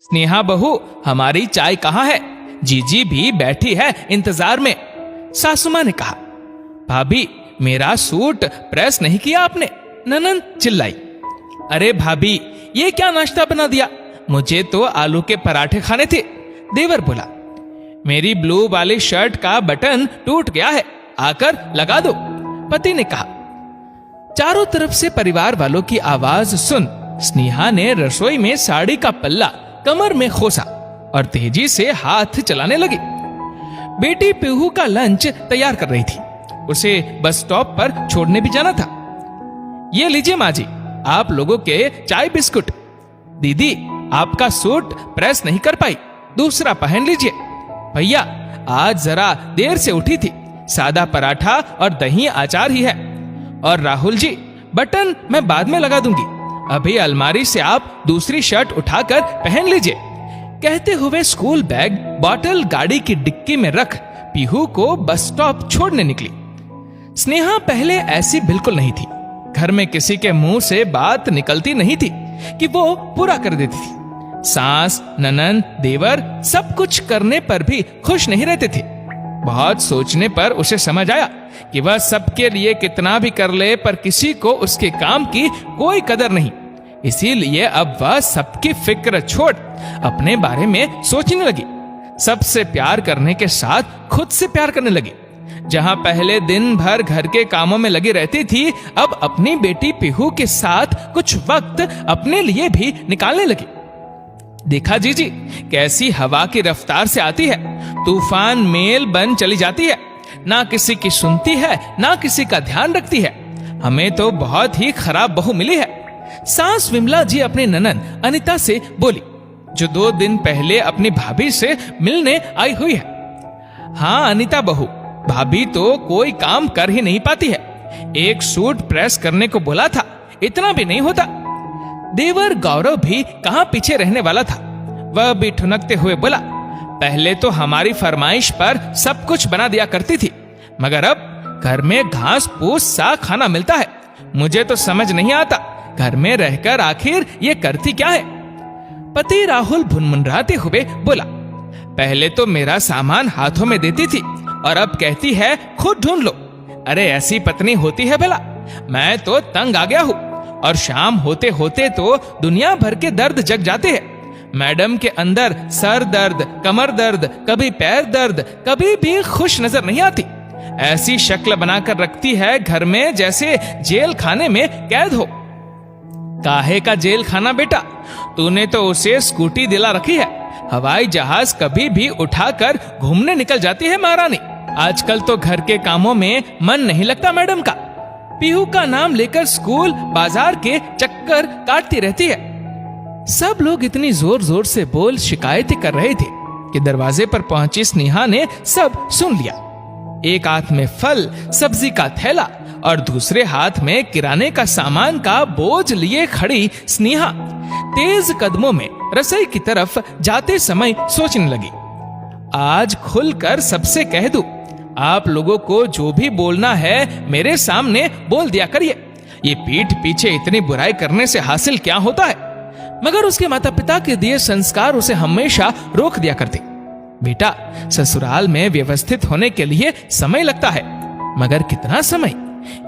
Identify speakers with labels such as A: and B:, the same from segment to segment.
A: स्नेहा बहू, हमारी चाय कहाँ है? जीजी भी बैठी है इंतजार में। सासू माँ ने कहा। भाभी, मेरा सूट प्रेस नहीं किया आपने? ननंद चिल्लाई। अरे भाभी, ये क्या नाश्ता बना दिया? मुझे तो आलू के पराठे खाने थे। देवर बोला। मेरी ब्लू वाली शर्ट का बटन टूट गया है, आकर लगा दो, पति ने कहा। चारों तरफ से परिवार वालों की आवाज सुन स्नेहा ने रसोई में साड़ी का पल्ला कमर में खोसा और तेजी से हाथ चलाने लगी। बेटी पीहू का लंच तैयार कर रही थी। उसे बस स्टॉप पर छोड़ने भी जाना था। ये लीजिए माँ जी, आप लोगों के चाय बिस्कुट। दीदी, आपका सूट प्रेस नहीं कर पाई, दूसरा पहन लीजिए। भैया, आज जरा देर से उठी थी, सादा पराठा और दही अचार ही है। और राहुल जी, बटन मैं बाद में लगा दूंगी, अभी अलमारी से आप दूसरी शर्ट उठाकर पहन लीजिए। कहते हुए स्कूल बैग बॉटल गाड़ी की डिक्की में रख पीहू को बस स्टॉप छोड़ने निकली। स्नेहा पहले ऐसी बिल्कुल नहीं थी। घर में किसी के मुंह से बात निकलती नहीं थी कि वो पूरा कर देती थी। सास, ननंद, देवर सब कुछ करने पर भी खुश नहीं रहते थे। बहुत सोचने पर उसे समझ आया कि वह सबके लिए कितना भी कर ले, पर किसी को उसके काम की कोई कदर नहीं। इसीलिए अब वह सबकी फिक्र छोड़ अपने बारे में सोचने लगी। सबसे प्यार करने के साथ खुद से प्यार करने लगी। जहां पहले दिन भर घर के कामों में लगी रहती थी, अब अपनी बेटी पीहू के साथ कुछ वक्त अपने लिए भी निकालने लगी। देखा जीजी, कैसी हवा की रफ्तार से आती है, तूफान मेल बन चली जाती है, ना किसी की सुनती है, ना किसी का ध्यान रखती है। हमें तो बहुत ही खराब बहू मिली है। सास विमला जी अपनी ननंद अनिता से बोली, जो 2 दिन पहले अपनी भाभी से मिलने आई हुई है। हाँ अनिता बहू, भाभी तो कोई काम कर ही नहीं पाती है। एक सूट प्रेस करने को बोला था, इतना भी नहीं होता। देवर गौरव भी कहां पीछे रहने वाला था। वह भी ठुनकते हुए बोला, पहले तो हमारी फरमाइश पर सब कुछ बना दिया करती थी, मगर अब घर में घास फूस सा खाना मिलता है। मुझे तो समझ नहीं आता, घर में रहकर आखिर ये करती क्या है? पति राहुल भुनमुनराते हुए बोला, पहले तो मेरा सामान हाथों में देती थी और अब कहती है खुद ढूंढ लो। अरे ऐसी पत्नी होती है भला? मैं तो तंग आ गया हूँ। और शाम होते होते तो दुनिया भर के दर्द जग जाते हैं। मैडम के अंदर सर दर्द, कमर दर्द, कभी पैर दर्द, कभी भी खुश नजर नहीं आती। ऐसी शक्ल बनाकर रखती है घर में जैसे जेल खाने में कैद हो। काहे का जेल खाना बेटा? तूने तो उसे स्कूटी दिला रखी है, हवाई जहाज कभी भी उठाकर घूमने निकल जाती है महारानी। आजकल तो घर के कामों में मन नहीं लगता मैडम का। पीहू का नाम लेकर स्कूल बाजार के चक्कर काटती रहती है। सब लोग इतनी जोर जोर से बोल शिकायतें कर रहे थे कि दरवाजे पर पहुंची स्नेहा ने सब सुन लिया। एक हाथ में फल सब्जी का थैला और दूसरे हाथ में किराने का सामान का बोझ लिए खड़ी स्नेहा तेज कदमों में रसोई की तरफ जाते समय सोचने लगी, आज खुलकर सबसे कह दूं, आप लोगों को जो भी बोलना है मेरे सामने बोल दिया करिए। ये पीठ पीछे इतनी बुराई करने से हासिल क्या होता है? मगर उसके माता पिता के दिए संस्कार उसे हमेशा रोक दिया करते। बेटा, ससुराल में व्यवस्थित होने के लिए समय लगता है, मगर कितना समय?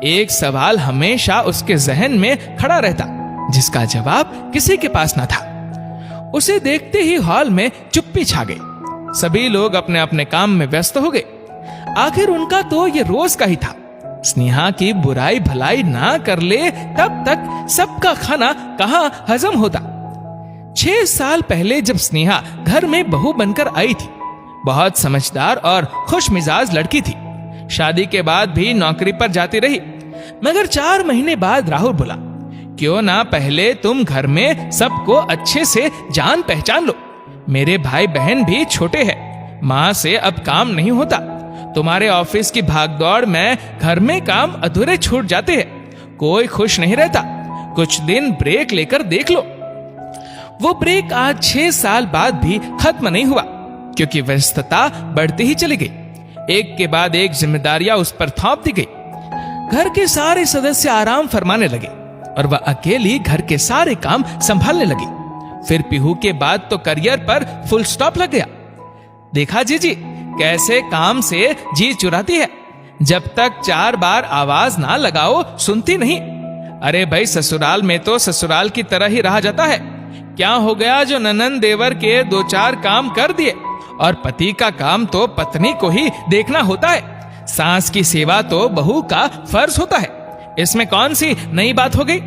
A: एक सवाल हमेशा उसके जहन में खड़ा रहता, जिसका जवाब किसी के पास न था। उसे देखते ही हॉल में चुप्पी छा गई। सभी लोग अपने अपने काम में व्यस्त हो गए। आखिर उनका तो ये रोज का ही था। स्नेहा की बुराई भलाई ना कर ले तब तक सबका खाना कहां हजम होता। 6 साल पहले जब स्नेहा घर में बहू बनकर आई थी, बहुत समझदार और खुश मिजाज लड़की थी। शादी के बाद भी नौकरी पर जाती रही। मगर 4 महीने बाद राहुल बोला, क्यों ना पहले तुम घर में सबको अच्छे से जान पहचान लो। मेरे भाई बहन भी छोटे हैं, माँ से अब काम नहीं होता। तुम्हारे ऑफिस की भागदौड़ में घर में काम अधूरे छूट जाते हैं। कोई खुश नहीं रहता। कुछ दिन ब्रेक लेकर देख लो। वो ब्रेक आज 6 साल बाद भी खत्म नहीं हुआ, क्योंकि व्यस्तता बढ़ती ही चली गई। एक के बाद एक जिम्मेदारियां उस पर थोप दी गई। घर के सारे सदस्य आराम फरमाने लगे और वह अकेली घर के सारे काम संभालने लगी। फिर पीहू के बाद तो करियर पर फुल स्टॉप लग गया। देखा जीजी कैसे काम से जी चुराती है, जब तक 4 बार आवाज ना लगाओ सुनती नहीं। अरे भाई ससुराल में तो ससुराल की तरह ही रहा जाता है। क्या हो गया जो ननंद देवर के 2-4 काम कर दिए, और पति का काम तो पत्नी को ही देखना होता है। सास की सेवा तो बहू का फर्ज होता है। इसमें कौन सी नई बात हो गई,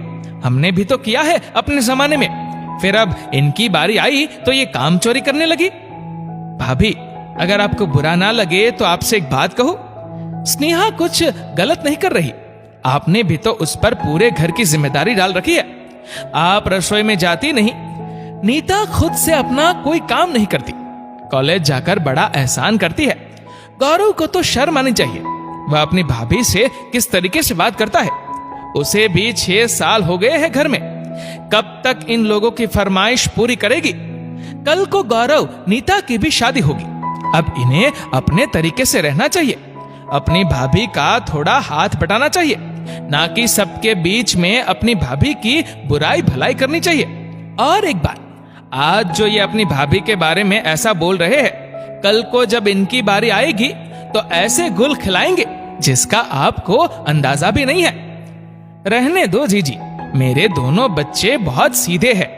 A: हमने भी तो किया है अपने जमाने में। फिर अब इनकी बारी आई तो ये काम चोरी करने लगी। भाभी अगर आपको बुरा ना लगे तो आपसे एक बात कहूं, स्नेहा कुछ गलत नहीं कर रही। आपने भी तो उस पर पूरे घर की जिम्मेदारी डाल रखी है। आप रसोई में जाती नहीं, नीता खुद से अपना कोई काम नहीं करती, कॉलेज जाकर बड़ा एहसान करती है। गौरव को तो शर्म आनी चाहिए, वह अपनी भाभी से किस तरीके से बात करता है। उसे भी 6 साल हो गए हैं घर में, कब तक इन लोगों की फरमाइश पूरी करेगी। कल को गौरव नीता की भी शादी होगी। अब इन्हें अपने तरीके से रहना चाहिए, अपनी भाभी का थोड़ा हाथ बटाना चाहिए, ना कि सबके बीच में अपनी भाभी की बुराई भलाई करनी चाहिए। और एक बात, आज जो ये अपनी भाभी के बारे में ऐसा बोल रहे हैं, कल को जब इनकी बारी आएगी तो ऐसे गुल खिलाएंगे जिसका आपको अंदाजा भी नहीं है। रहने दो जीजी, मेरे दोनों बच्चे बहुत सीधे हैं।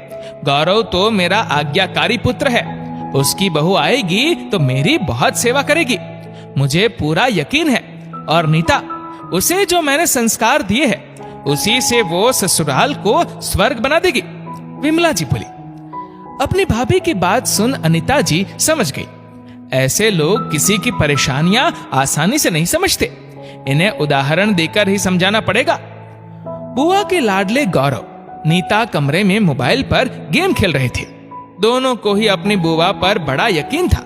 A: गौरव तो मेरा आज्ञाकारी पुत्र है, उसकी बहू आएगी तो मेरी बहुत सेवा करेगी, मुझे पूरा यकीन है। और नीता, उसे जो मैंने संस्कार दिए हैं उसी से वो ससुराल को स्वर्ग बना देगी। विमला जी बोली। अपनी भाभी की बात सुन अनिता जी समझ गई। ऐसे लोग किसी की परेशानियां आसानी से नहीं समझते, इन्हें उदाहरण देकर ही समझाना पड़ेगा। बुआ के लाडले गौरव नीता कमरे में मोबाइल पर गेम खेल रहे थे। दोनों को ही अपनी बुआ पर बड़ा यकीन था,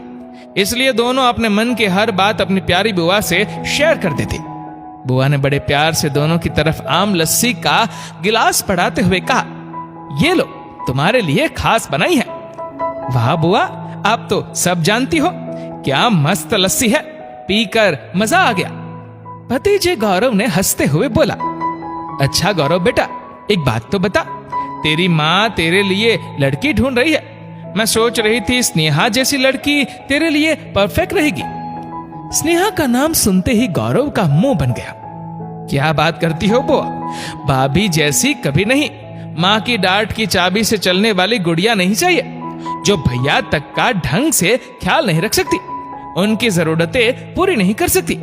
A: इसलिए दोनों अपने मन की हर बात अपनी प्यारी बुआ से शेयर कर देते। बुआ ने बड़े प्यार से दोनों की तरफ आम लस्सी का गिलास बढ़ाते हुए कहा, ये लो तुम्हारे लिए खास बनाई है। वाह बुआ, आप तो सब जानती हो, क्या मस्त लस्सी है, पीकर मजा आ गया। भतीजे गौरव ने हंसते हुए बोला, अच्छा गौरव बेटा, एक बात तो बता, तेरी माँ तेरे लिए लड़की ढूंढ रही है। मैं सोच रही थी स्नेहा जैसी लड़की तेरे लिए परफेक्ट रहेगी। स्नेहा का नाम सुनते ही गौरव का मुंह बन गया। क्या बात करती हो बुआ, भाभी जैसी कभी नहीं। माँ की डांट की चाबी से चलने वाली गुड़िया नहीं चाहिए, जो भैया तक का ढंग से ख्याल नहीं रख सकती, उनकी जरूरतें पूरी नहीं कर सकती,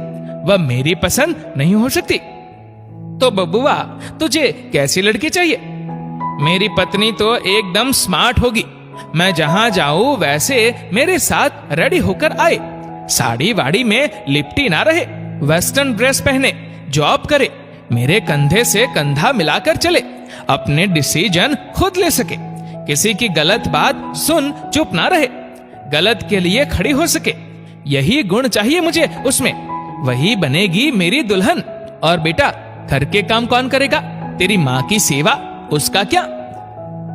A: वह मेरी पसंद नहीं हो सकती। तो बबुआ तुझे कैसी लड़की चाहिए? मेरी पत्नी तो एकदम स्मार्ट होगी, मैं जहां जाऊं वैसे मेरे साथ रेडी होकर आए, साड़ी वाड़ी में लिपटी ना रहे, वेस्टर्न ड्रेस पहने, जॉब करे, मेरे कंधे से कंधा मिलाकर चले, अपने डिसीजन खुद ले सके, किसी की गलत बात सुन चुप ना रहे, गलत के लिए खड़ी हो सके, यही गुण चाहिए मुझे उसमें, वही बनेगी मेरी दुल्हन। और बेटा घर के काम कौन करेगा? तेरी माँ की सेवा, उसका क्या?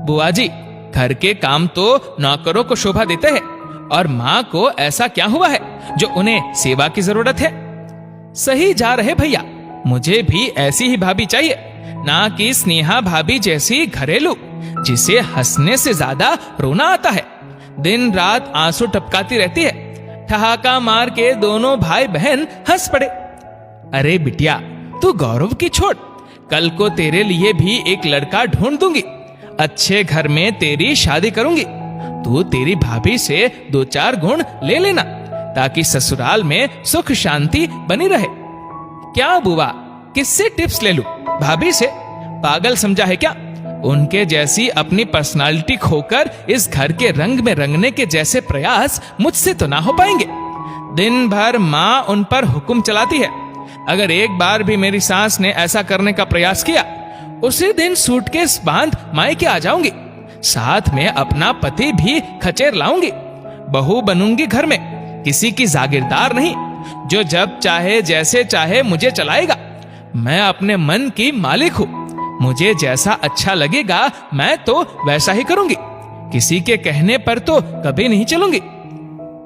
A: बुआ जी, घर के काम तो नौकरों को शोभा देते हैं, और माँ को ऐसा क्या हुआ है जो उन्हें सेवा की जरूरत है? सही जा रहे भैया, मुझे भी ऐसी ही भाभी चाहिए, ना कि स्नेहा भाभी जैसी घरेलू जिसे हंसने से ज्यादा रोना आता है, दिन रात आंसू टपकाती रहती है। ठहाका मार के दोनों भाई बहन हंस पड़े। अरे बिटिया, तू गौरव की छोड़, कल को तेरे लिए भी एक लड़का ढूंढ दूंगी, अच्छे घर में तेरी शादी करूंगी, तू तेरी भाभी से 2-4 गुण ले लेना, ताकि ससुराल में सुख शांति बनी रहे। क्या बुआ, किससे टिप्स ले लूं? भाभी से? पागल समझा है क्या? उनके जैसी अपनी पर्सनालिटी खोकर इस घर के रंग में रंगने के जैसे प्रयास मुझसे तो ना हो पाएंगे। दिन भर माँ उन पर हुक्म चलाती है, अगर एक बार भी मेरी सास ने ऐसा करने का प्रयास किया, उसी दिन सूटकेस बांध मायके आ जाऊंगी, साथ में अपना पति भी खचेर लाऊंगी, बहू बनूंगी घर में, किसी की जागीरदार नहीं, जो जब चाहे जैसे चाहे मुझे चलाएगा। मैं अपने मन की मालिक हूँ, मुझे जैसा अच्छा लगेगा मैं तो वैसा ही करूंगी, किसी के कहने पर तो कभी नहीं चलूंगी।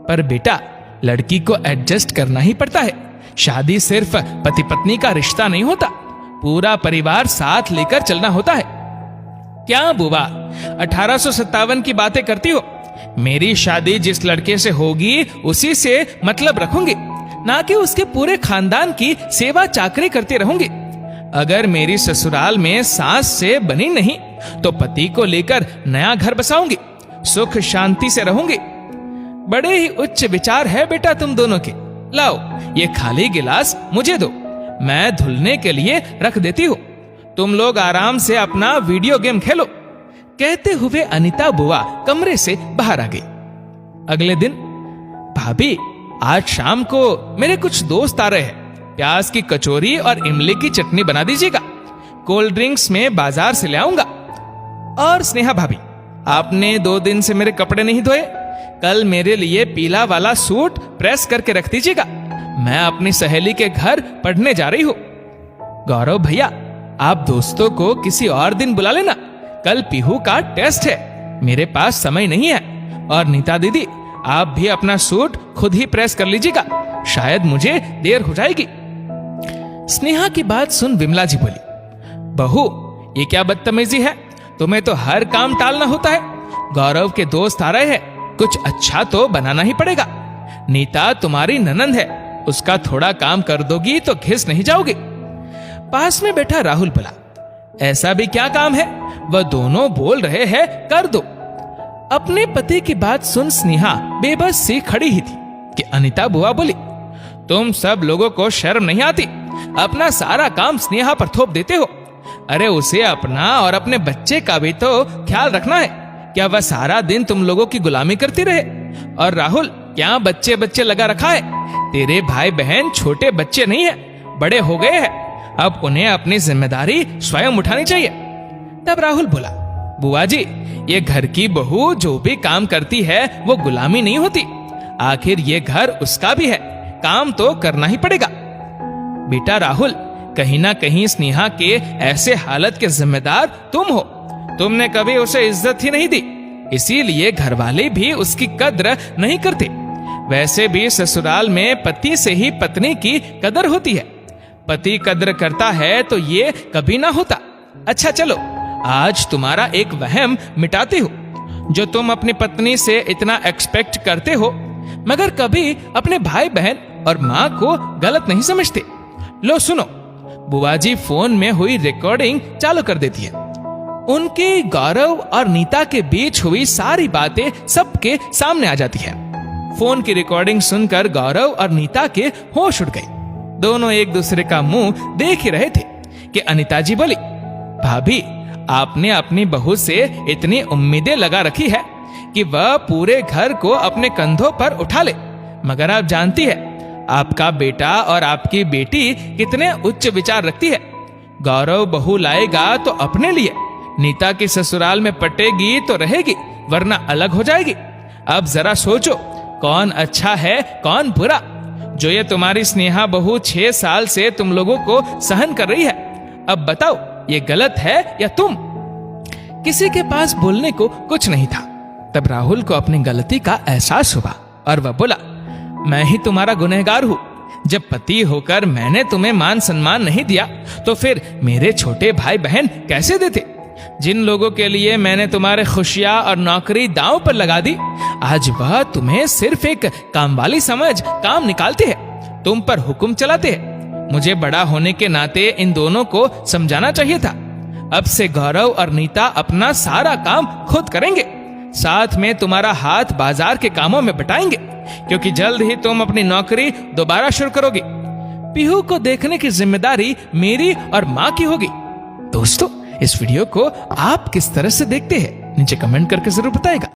A: पर बेटा, लड़की को एडजस्ट करना ही पड़ता है, शादी सिर्फ पति पत्नी का रिश्ता नहीं होता, पूरा परिवार साथ लेकर चलना होता है। क्या बुआ, 1857 की बातें करती हो? मेरी शादी जिस लड़के से होगी उसी से मतलब रखूंगी, ना कि उसके पूरे खानदान की सेवा चाकरी करती रहूंगी। अगर मेरी ससुराल में सास से बनी नहीं तो पति को लेकर नया घर बसाऊंगी, सुख शांति से रहूंगी। बड़े ही उच्च विचार है बेटा तुम दोनों के। लाओ ये खाली गिलास मुझे दो, मैं धुलने के लिए रख देती हूँ। तुम लोग आराम से अपना वीडियो गेम खेलो। कहते हुए अनीता बुआ कमरे से बाहर आ गई। अगले दिन, भाभी आज शाम को मेरे कुछ दोस्त आ रहे हैं, प्याज की कचौरी और इमली की चटनी बना दीजिएगा, कोल्ड ड्रिंक्स में बाजार से ले आऊंगा। और स्नेहा भाभी, आपने 2 दिन से मेरे कपड़े नहीं धोए, कल मेरे लिए पीला वाला सूट प्रेस करके रख दीजिएगा, मैं अपनी सहेली के घर पढ़ने जा रही हूं। गौरव भैया, आप दोस्तों को किसी और दिन बुला लेना, कल पीहू का टेस्ट है, मेरे पास समय नहीं है। और नीता दीदी, आप भी अपना सूट खुद ही प्रेस कर लीजिएगा, शायद मुझे देर हो जाएगी। स्नेहा की बात सुन विमला जी बोली, बहू ये क्या बदतमीजी है, तुम्हें तो हर काम टालना होता है। गौरव के दोस्त आ रहे हैं, कुछ अच्छा तो बनाना ही पड़ेगा। नीता तुम्हारी ननंद है, उसका थोड़ा काम कर दोगी तो घिस नहीं जाओगी। पास में बैठा राहुल बोला, ऐसा भी क्या काम है, वह दोनों बोल रहे हैं कर दो। अपने पति की बात सुन स्नेहा बेबस सी खड़ी ही थी कि अनीता बुआ बोली, तुम सब लोगों को शर्म नहीं आती, अपना सारा काम स्नेहा पर थोप देते हो। अरे उसे अपना और अपने बच्चे का भी तो ख्याल रखना है, क्या वह सारा दिन तुम लोगों की गुलामी करती रहे? और राहुल, क्या बच्चे बच्चे लगा रखा है? तेरे भाई बहन छोटे बच्चे नहीं है, बड़े हो गए हैं, अब उन्हें अपनी जिम्मेदारी स्वयं उठानी चाहिए। तब राहुल बोला, बुआ जी ये घर की बहू जो भी काम करती है वो गुलामी नहीं होती, आखिर ये घर उसका भी है, काम तो करना ही पड़ेगा। बेटा राहुल, कहीं ना कहीं स्नेहा के ऐसे हालत के जिम्मेदार तुम हो, तुमने कभी उसे इज्जत ही नहीं दी, इसीलिए घर वाले भी उसकी कद्र नहीं करते। वैसे भी ससुराल में पति से ही पत्नी की कदर होती है, पति कद्र करता है तो ये कभी ना होता। अच्छा चलो, आज तुम्हारा एक वहम मिटाती हूँ। जो तुम अपनी पत्नी से इतना एक्सपेक्ट करते हो, मगर कभी अपने भाई बहन और माँ को गलत नहीं समझते। लो सुनो, बुआ जी फोन में हुई रिकॉर्डिंग चालू कर देती है। उनके गौरव और नीता के बीच हुई सारी बातें सबके सामने आ जाती है। फोन की रिकॉर्डिंग सुनकर गौरव और नीता के होश उड़ गए। दोनों एक दूसरे का मुंह देख ही रहे थे कि अनीता जी बोली, भाभी आपने अपनी बहू से इतनी उम्मीदें लगा रखी है कि वह पूरे घर को अपने कंधों पर उठा ले, मगर आप जानती है आपका बेटा और आपकी बेटी कितने उच्च विचार रखती है। गौरव बहू लाएगा तो अपने लिए, नीता की ससुराल में पटेगी तो रहेगी, वरना अलग हो जाएगी। अब जरा सोचो कौन अच्छा है कौन बुरा। जो ये तुम्हारी स्नेहा बहू 6 साल से तुम लोगों को सहन कर रही है, अब बताओ ये गलत है या तुम? किसी के पास बोलने को कुछ नहीं था। तब राहुल को अपनी गलती का एहसास हुआ और वह बोला, मैं ही तुम्हारा गुनहगार हूं। जब पति होकर मैंने तुम्हें मान सम्मान नहीं दिया तो फिर मेरे छोटे भाई बहन कैसे देते? जिन लोगों के लिए मैंने तुम्हारे खुशियां और नौकरी दांव पर लगा दी, आज वह तुम्हें सिर्फ एक कामवाली समझ काम निकालते हैं, तुम पर हुक्म चलाते हैं। मुझे बड़ा होने के नाते इन दोनों को समझाना चाहिए था। अब से गौरव और नीता अपना सारा काम खुद करेंगे, साथ में तुम्हारा हाथ बाजार के कामों में बटाएंगे, क्योंकि जल्द ही तुम अपनी नौकरी दोबारा शुरू करोगे। पीहू को देखने की जिम्मेदारी मेरी और माँ की होगी। दोस्तों, इस वीडियो को आप किस तरह से देखते हैं नीचे कमेंट करके जरूर बताएगा।